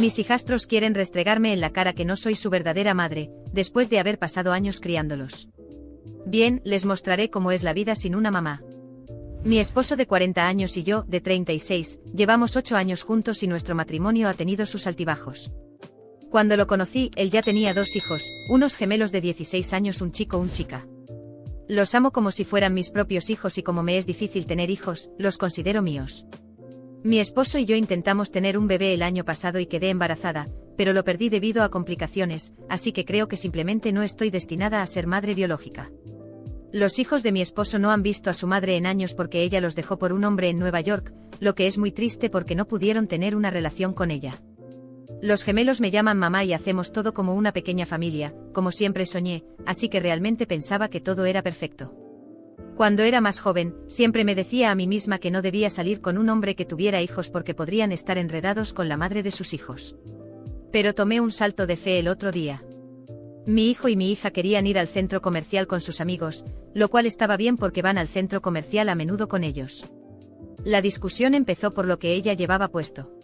Mis hijastros quieren restregarme en la cara que no soy su verdadera madre, después de haber pasado años criándolos. Bien, les mostraré cómo es la vida sin una mamá. Mi esposo de 40 años y yo, de 36, llevamos 8 años juntos y nuestro matrimonio ha tenido sus altibajos. Cuando lo conocí, él ya tenía 2 hijos, unos gemelos de 16 años, un chico, una chica. Los amo como si fueran mis propios hijos y como me es difícil tener hijos, los considero míos. Mi esposo y yo intentamos tener un bebé el año pasado y quedé embarazada, pero lo perdí debido a complicaciones, así que creo que simplemente no estoy destinada a ser madre biológica. Los hijos de mi esposo no han visto a su madre en años porque ella los dejó por un hombre en Nueva York, lo que es muy triste porque no pudieron tener una relación con ella. Los gemelos me llaman mamá y hacemos todo como una pequeña familia, como siempre soñé, así que realmente pensaba que todo era perfecto. Cuando era más joven, siempre me decía a mí misma que no debía salir con un hombre que tuviera hijos porque podrían estar enredados con la madre de sus hijos. Pero tomé un salto de fe el otro día. Mi hijo y mi hija querían ir al centro comercial con sus amigos, lo cual estaba bien porque van al centro comercial a menudo con ellos. La discusión empezó por lo que ella llevaba puesto.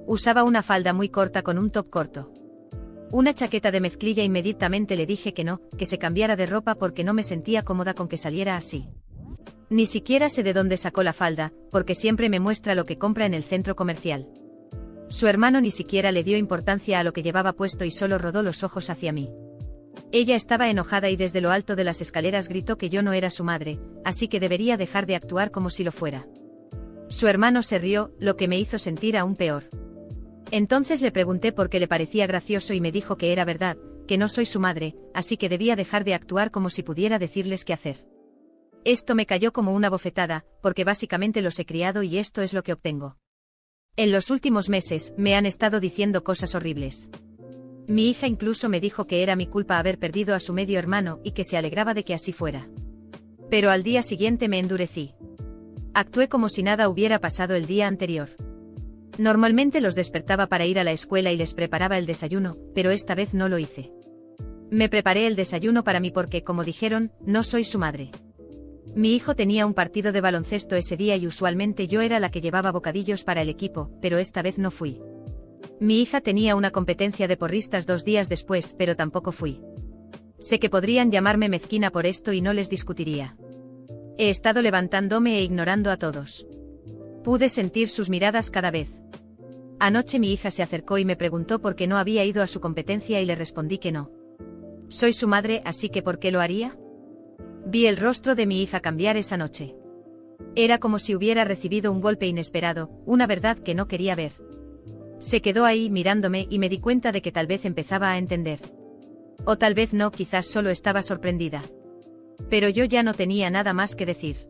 Usaba una falda muy corta con un top corto. Una chaqueta de mezclilla. Inmediatamente le dije que no, que se cambiara de ropa porque no me sentía cómoda con que saliera así. Ni siquiera sé de dónde sacó la falda, porque siempre me muestra lo que compra en el centro comercial. Su hermano ni siquiera le dio importancia a lo que llevaba puesto y solo rodó los ojos hacia mí. Ella estaba enojada y desde lo alto de las escaleras gritó que yo no era su madre, así que debería dejar de actuar como si lo fuera. Su hermano se rió, lo que me hizo sentir aún peor. Entonces le pregunté por qué le parecía gracioso y me dijo que era verdad, que no soy su madre, así que debía dejar de actuar como si pudiera decirles qué hacer. Esto me cayó como una bofetada, porque básicamente los he criado y esto es lo que obtengo. En los últimos meses, me han estado diciendo cosas horribles. Mi hija incluso me dijo que era mi culpa haber perdido a su medio hermano y que se alegraba de que así fuera. Pero al día siguiente me endurecí. Actué como si nada hubiera pasado el día anterior. Normalmente los despertaba para ir a la escuela y les preparaba el desayuno, pero esta vez no lo hice. Me preparé el desayuno para mí porque, como dijeron, no soy su madre. Mi hijo tenía un partido de baloncesto ese día y usualmente yo era la que llevaba bocadillos para el equipo, pero esta vez no fui. Mi hija tenía una competencia de porristas 2 días después, pero tampoco fui. Sé que podrían llamarme mezquina por esto y no les discutiría. He estado levantándome e ignorando a todos. Pude sentir sus miradas cada vez. Anoche mi hija se acercó y me preguntó por qué no había ido a su competencia y le respondí que no. Soy su madre, así que ¿por qué lo haría? Vi el rostro de mi hija cambiar esa noche. Era como si hubiera recibido un golpe inesperado, una verdad que no quería ver. Se quedó ahí mirándome y me di cuenta de que tal vez empezaba a entender. O tal vez no, quizás solo estaba sorprendida. Pero yo ya no tenía nada más que decir.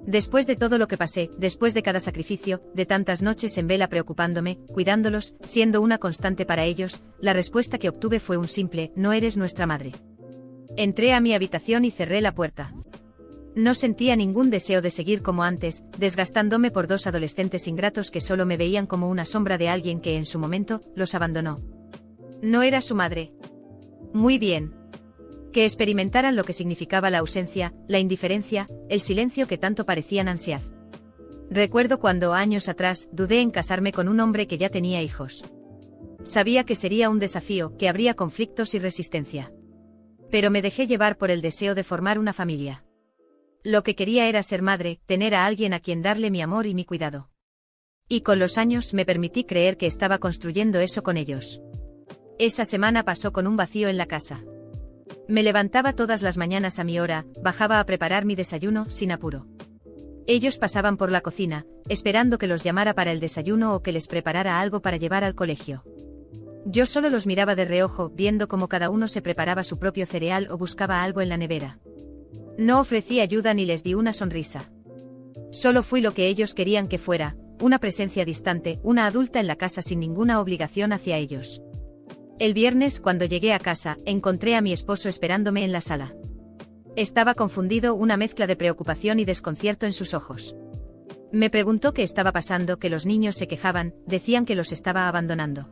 Después de todo lo que pasé, después de cada sacrificio, de tantas noches en vela preocupándome, cuidándolos, siendo una constante para ellos, la respuesta que obtuve fue un simple, no eres nuestra madre. Entré a mi habitación y cerré la puerta. No sentía ningún deseo de seguir como antes, desgastándome por 2 adolescentes ingratos que solo me veían como una sombra de alguien que en su momento, los abandonó. No era su madre. Muy bien. Que experimentaran lo que significaba la ausencia, la indiferencia, el silencio que tanto parecían ansiar. Recuerdo cuando, años atrás, dudé en casarme con un hombre que ya tenía hijos. Sabía que sería un desafío, que habría conflictos y resistencia. Pero me dejé llevar por el deseo de formar una familia. Lo que quería era ser madre, tener a alguien a quien darle mi amor y mi cuidado. Y con los años me permití creer que estaba construyendo eso con ellos. Esa semana pasó con un vacío en la casa. Me levantaba todas las mañanas a mi hora, bajaba a preparar mi desayuno, sin apuro. Ellos pasaban por la cocina, esperando que los llamara para el desayuno o que les preparara algo para llevar al colegio. Yo solo los miraba de reojo, viendo cómo cada uno se preparaba su propio cereal o buscaba algo en la nevera. No ofrecí ayuda ni les di una sonrisa. Solo fui lo que ellos querían que fuera, una presencia distante, una adulta en la casa sin ninguna obligación hacia ellos. El viernes, cuando llegué a casa, encontré a mi esposo esperándome en la sala. Estaba confundido, una mezcla de preocupación y desconcierto en sus ojos. Me preguntó qué estaba pasando, que los niños se quejaban, decían que los estaba abandonando.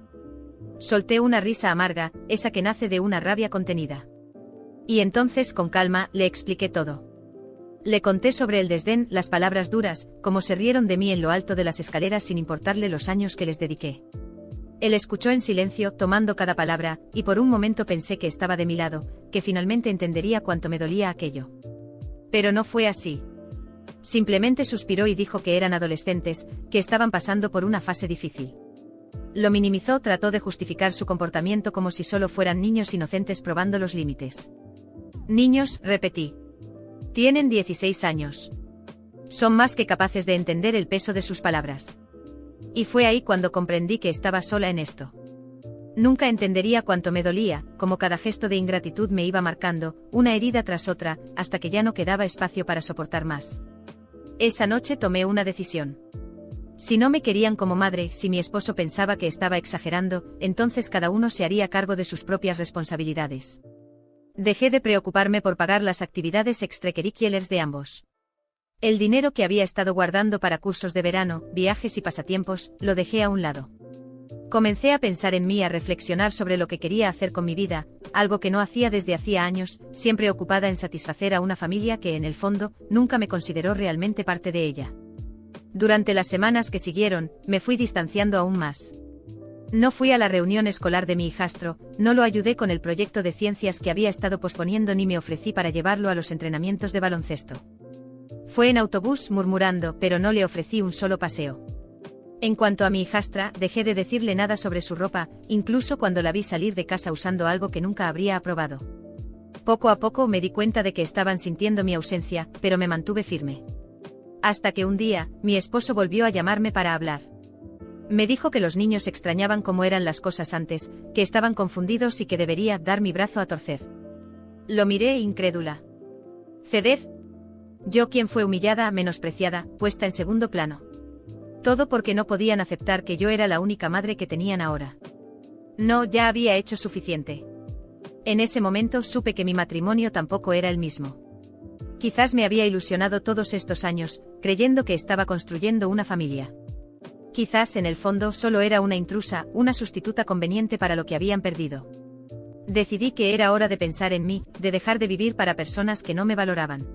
Solté una risa amarga, esa que nace de una rabia contenida. Y entonces, con calma, le expliqué todo. Le conté sobre el desdén, las palabras duras, cómo se rieron de mí en lo alto de las escaleras sin importarle los años que les dediqué. Él escuchó en silencio, tomando cada palabra, y por un momento pensé que estaba de mi lado, que finalmente entendería cuánto me dolía aquello. Pero no fue así. Simplemente suspiró y dijo que eran adolescentes, que estaban pasando por una fase difícil. Lo minimizó, trató de justificar su comportamiento como si solo fueran niños inocentes probando los límites. Niños, repetí. Tienen 16 años. Son más que capaces de entender el peso de sus palabras. Y fue ahí cuando comprendí que estaba sola en esto. Nunca entendería cuánto me dolía, cómo cada gesto de ingratitud me iba marcando, una herida tras otra, hasta que ya no quedaba espacio para soportar más. Esa noche tomé una decisión. Si no me querían como madre, si mi esposo pensaba que estaba exagerando, entonces cada uno se haría cargo de sus propias responsabilidades. Dejé de preocuparme por pagar las actividades extracurriculares de ambos. El dinero que había estado guardando para cursos de verano, viajes y pasatiempos, lo dejé a un lado. Comencé a pensar en mí, a reflexionar sobre lo que quería hacer con mi vida, algo que no hacía desde hacía años, siempre ocupada en satisfacer a una familia que, en el fondo, nunca me consideró realmente parte de ella. Durante las semanas que siguieron, me fui distanciando aún más. No fui a la reunión escolar de mi hijastro, no lo ayudé con el proyecto de ciencias que había estado posponiendo ni me ofrecí para llevarlo a los entrenamientos de baloncesto. Fue en autobús murmurando, pero no le ofrecí un solo paseo. En cuanto a mi hijastra, dejé de decirle nada sobre su ropa, incluso cuando la vi salir de casa usando algo que nunca habría aprobado. Poco a poco me di cuenta de que estaban sintiendo mi ausencia, pero me mantuve firme. Hasta que un día, mi esposo volvió a llamarme para hablar. Me dijo que los niños extrañaban cómo eran las cosas antes, que estaban confundidos y que debería dar mi brazo a torcer. Lo miré incrédula. ¿Ceder? Yo, quien fue humillada, menospreciada, puesta en segundo plano. Todo porque no podían aceptar que yo era la única madre que tenían ahora. No, ya había hecho suficiente. En ese momento supe que mi matrimonio tampoco era el mismo. Quizás me había ilusionado todos estos años, creyendo que estaba construyendo una familia. Quizás en el fondo solo era una intrusa, una sustituta conveniente para lo que habían perdido. Decidí que era hora de pensar en mí, de dejar de vivir para personas que no me valoraban.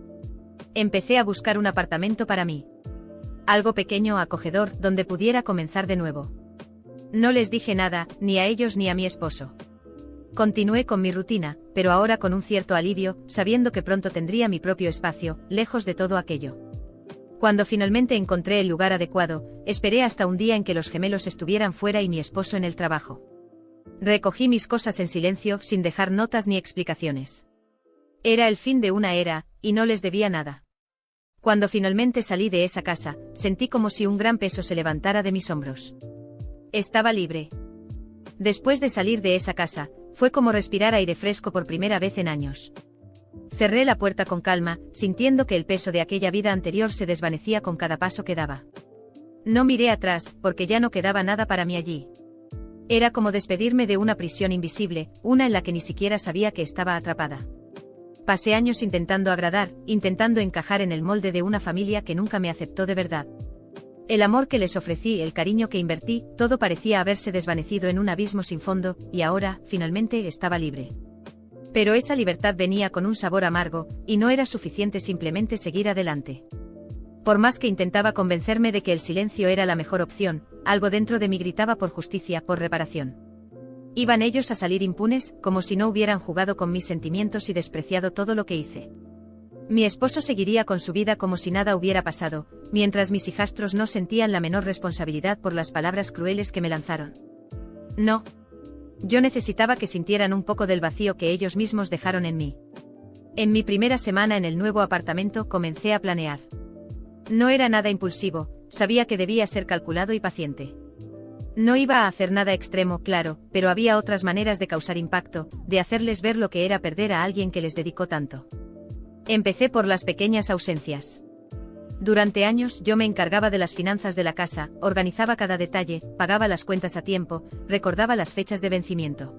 Empecé a buscar un apartamento para mí. Algo pequeño, acogedor, donde pudiera comenzar de nuevo. No les dije nada, ni a ellos ni a mi esposo. Continué con mi rutina, pero ahora con un cierto alivio, sabiendo que pronto tendría mi propio espacio, lejos de todo aquello. Cuando finalmente encontré el lugar adecuado, esperé hasta un día en que los gemelos estuvieran fuera y mi esposo en el trabajo. Recogí mis cosas en silencio, sin dejar notas ni explicaciones. Era el fin de una era, y no les debía nada. Cuando finalmente salí de esa casa, sentí como si un gran peso se levantara de mis hombros. Estaba libre. Después de salir de esa casa, fue como respirar aire fresco por primera vez en años. Cerré la puerta con calma, sintiendo que el peso de aquella vida anterior se desvanecía con cada paso que daba. No miré atrás, porque ya no quedaba nada para mí allí. Era como despedirme de una prisión invisible, una en la que ni siquiera sabía que estaba atrapada. Pasé años intentando agradar, intentando encajar en el molde de una familia que nunca me aceptó de verdad. El amor que les ofrecí, el cariño que invertí, todo parecía haberse desvanecido en un abismo sin fondo, y ahora, finalmente, estaba libre. Pero esa libertad venía con un sabor amargo, y no era suficiente simplemente seguir adelante. Por más que intentaba convencerme de que el silencio era la mejor opción, algo dentro de mí gritaba por justicia, por reparación. ¿Iban ellos a salir impunes, como si no hubieran jugado con mis sentimientos y despreciado todo lo que hice? Mi esposo seguiría con su vida como si nada hubiera pasado, mientras mis hijastros no sentían la menor responsabilidad por las palabras crueles que me lanzaron. No. Yo necesitaba que sintieran un poco del vacío que ellos mismos dejaron en mí. En mi primera semana en el nuevo apartamento comencé a planear. No era nada impulsivo, sabía que debía ser calculado y paciente. No iba a hacer nada extremo, claro, pero había otras maneras de causar impacto, de hacerles ver lo que era perder a alguien que les dedicó tanto. Empecé por las pequeñas ausencias. Durante años yo me encargaba de las finanzas de la casa, organizaba cada detalle, pagaba las cuentas a tiempo, recordaba las fechas de vencimiento.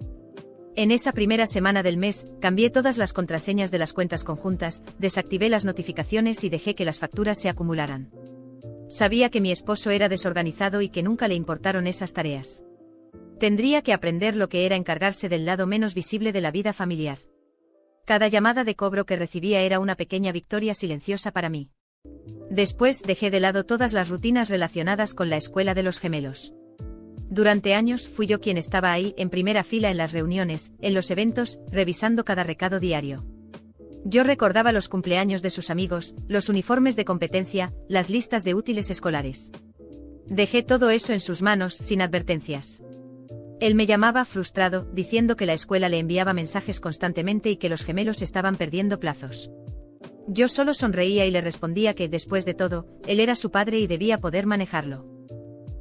En esa primera semana del mes, cambié todas las contraseñas de las cuentas conjuntas, desactivé las notificaciones y dejé que las facturas se acumularan. Sabía que mi esposo era desorganizado y que nunca le importaron esas tareas. Tendría que aprender lo que era encargarse del lado menos visible de la vida familiar. Cada llamada de cobro que recibía era una pequeña victoria silenciosa para mí. Después dejé de lado todas las rutinas relacionadas con la escuela de los gemelos. Durante años fui yo quien estaba ahí en primera fila en las reuniones, en los eventos, revisando cada recado diario. Yo recordaba los cumpleaños de sus amigos, los uniformes de competencia, las listas de útiles escolares. Dejé todo eso en sus manos, sin advertencias. Él me llamaba frustrado, diciendo que la escuela le enviaba mensajes constantemente y que los gemelos estaban perdiendo plazos. Yo solo sonreía y le respondía que, después de todo, él era su padre y debía poder manejarlo.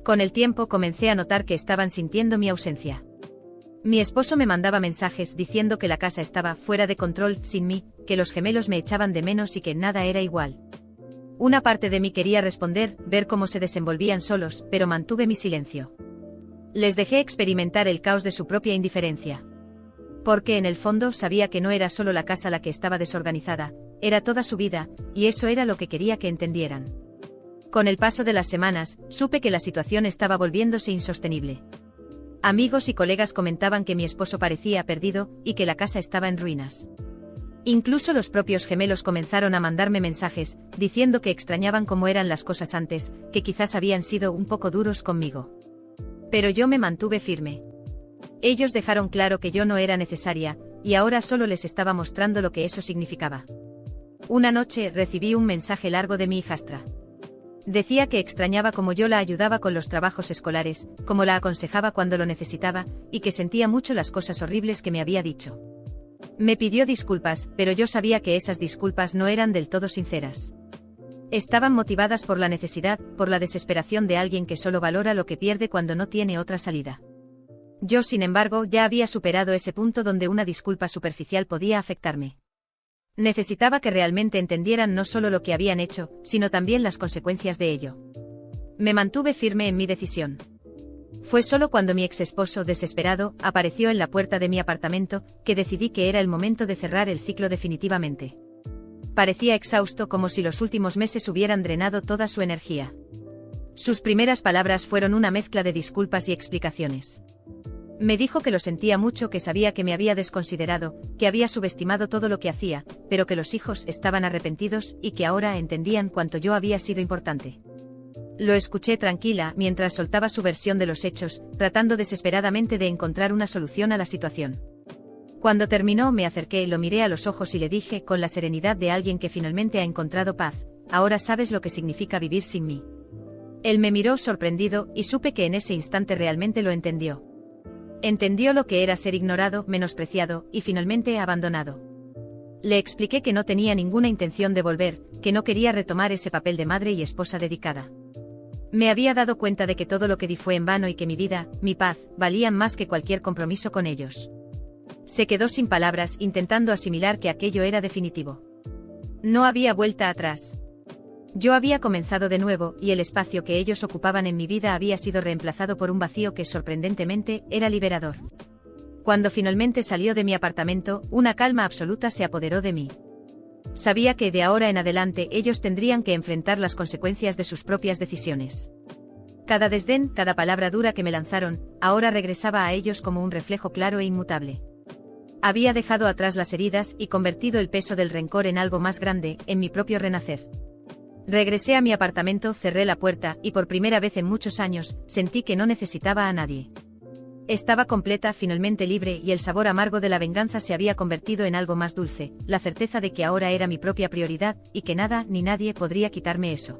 Con el tiempo comencé a notar que estaban sintiendo mi ausencia. Mi esposo me mandaba mensajes diciendo que la casa estaba fuera de control, sin mí, que los gemelos me echaban de menos y que nada era igual. Una parte de mí quería responder, ver cómo se desenvolvían solos, pero mantuve mi silencio. Les dejé experimentar el caos de su propia indiferencia. Porque en el fondo sabía que no era solo la casa la que estaba desorganizada, era toda su vida, y eso era lo que quería que entendieran. Con el paso de las semanas, supe que la situación estaba volviéndose insostenible. Amigos y colegas comentaban que mi esposo parecía perdido, y que la casa estaba en ruinas. Incluso los propios gemelos comenzaron a mandarme mensajes, diciendo que extrañaban cómo eran las cosas antes, que quizás habían sido un poco duros conmigo. Pero yo me mantuve firme. Ellos dejaron claro que yo no era necesaria, y ahora solo les estaba mostrando lo que eso significaba. Una noche recibí un mensaje largo de mi hijastra. Decía que extrañaba cómo yo la ayudaba con los trabajos escolares, cómo la aconsejaba cuando lo necesitaba, y que sentía mucho las cosas horribles que me había dicho. Me pidió disculpas, pero yo sabía que esas disculpas no eran del todo sinceras. Estaban motivadas por la necesidad, por la desesperación de alguien que solo valora lo que pierde cuando no tiene otra salida. Yo, sin embargo, ya había superado ese punto donde una disculpa superficial podía afectarme. Necesitaba que realmente entendieran no solo lo que habían hecho, sino también las consecuencias de ello. Me mantuve firme en mi decisión. Fue solo cuando mi exesposo, desesperado, apareció en la puerta de mi apartamento, que decidí que era el momento de cerrar el ciclo definitivamente. Parecía exhausto, como si los últimos meses hubieran drenado toda su energía. Sus primeras palabras fueron una mezcla de disculpas y explicaciones. Me dijo que lo sentía mucho, que sabía que me había desconsiderado, que había subestimado todo lo que hacía, pero que los hijos estaban arrepentidos y que ahora entendían cuánto yo había sido importante. Lo escuché tranquila mientras soltaba su versión de los hechos, tratando desesperadamente de encontrar una solución a la situación. Cuando terminó me acerqué, lo miré a los ojos y le dije con la serenidad de alguien que finalmente ha encontrado paz: ahora sabes lo que significa vivir sin mí. Él me miró sorprendido y supe que en ese instante realmente lo entendió. Entendió lo que era ser ignorado, menospreciado y finalmente abandonado. Le expliqué que no tenía ninguna intención de volver, que no quería retomar ese papel de madre y esposa dedicada. Me había dado cuenta de que todo lo que di fue en vano y que mi vida, mi paz, valían más que cualquier compromiso con ellos. Se quedó sin palabras, intentando asimilar que aquello era definitivo. No había vuelta atrás. Yo había comenzado de nuevo, y el espacio que ellos ocupaban en mi vida había sido reemplazado por un vacío que, sorprendentemente, era liberador. Cuando finalmente salió de mi apartamento, una calma absoluta se apoderó de mí. Sabía que de ahora en adelante ellos tendrían que enfrentar las consecuencias de sus propias decisiones. Cada desdén, cada palabra dura que me lanzaron, ahora regresaba a ellos como un reflejo claro e inmutable. Había dejado atrás las heridas y convertido el peso del rencor en algo más grande, en mi propio renacer. Regresé a mi apartamento, cerré la puerta, y por primera vez en muchos años, sentí que no necesitaba a nadie. Estaba completa, finalmente libre, y el sabor amargo de la venganza se había convertido en algo más dulce, la certeza de que ahora era mi propia prioridad, y que nada ni nadie podría quitarme eso.